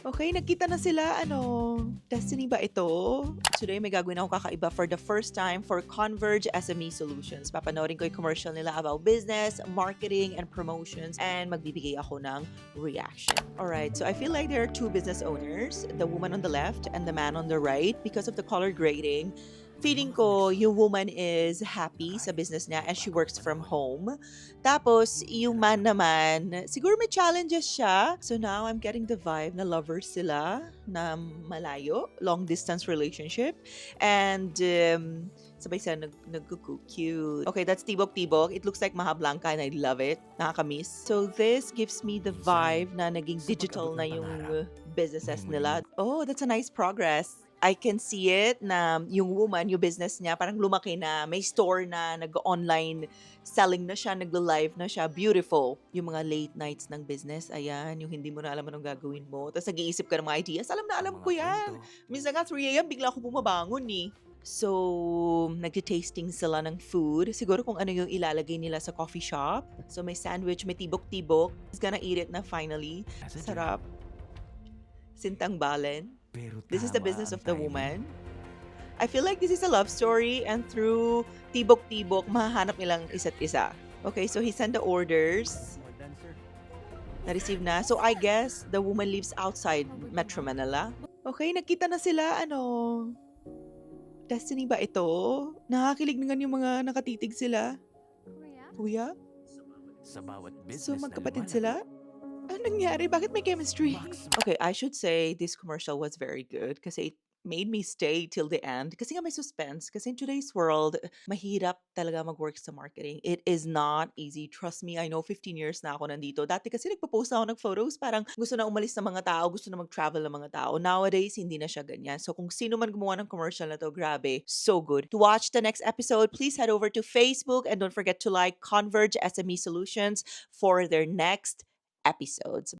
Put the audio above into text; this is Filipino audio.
Okay, nagkita na sila. Ano, destiny ba ito? Today may gagawin ako kakaiba for the first time for Converge SME Solutions. Papanoorin ko yung commercial nila about business, marketing, and promotions, and magbibigay ako ng reaction. Alright, so I feel like there are two business owners, the woman on the left and the man on the right. Because of the color grading, feeling ko yung woman is happy sa business niya and she works from home. Tapos, yung man naman, siguro may challenges siya. So now, I'm getting the vibe na lovers sila, na malayo, long distance relationship. And, sabay sila nag-cute. Okay, that's Tibok Tibok. It looks like Maha Blanca and I love it. Nakakamiss. So this gives me the vibe na naging digital na yung businesses nila. Oh, that's a nice progress. I can see it na yung woman, yung business niya, parang lumaki na, may store na, nag-online selling na siya, naglo-live na siya. Beautiful. Yung mga late nights ng business, ayan, yung hindi mo na alam anong gagawin mo. Tapos nag-iisip ka ng mga ideas. Alam na alam ko yan. Minsan nga 3 a.m. bigla ako bumabangon eh. So, nagti-tasting sila ng food. Siguro kung ano yung ilalagay nila sa coffee shop. So, may sandwich, may tibok-tibok. He's gonna eat it na finally. Sarap. Sintang balen. This is the business of the woman. I feel like this is a love story and through tibok-tibok, mahahanap nilang isa't isa. Okay, so he sent the orders. Na-receive na. So I guess the woman lives outside Metro Manila. Okay, nagkita na sila. Ano, destiny ba ito? Nakakilig naman yung mga nakatitig sila. Kuya? Sa bawat So business na magkapatid lumalaki. sila? Ano nangyari? Bakit may chemistry? Okay, I should say this commercial was very good kasi it made me stay till the end. Kasi nga may suspense. Kasi in today's world, mahirap talaga mag-work sa marketing. It is not easy. Trust me, I know 15 years na ako nandito. Dati kasi nagpo-post ako ng photos, parang gusto na umalis ng mga tao, gusto na mag-travel ng mga tao. Nowadays, hindi na siya ganyan. So kung sino man gumawa ng commercial na to, grabe, so good. To watch the next episode, please head over to Facebook and don't forget to like Converge SME Solutions for their next episodes.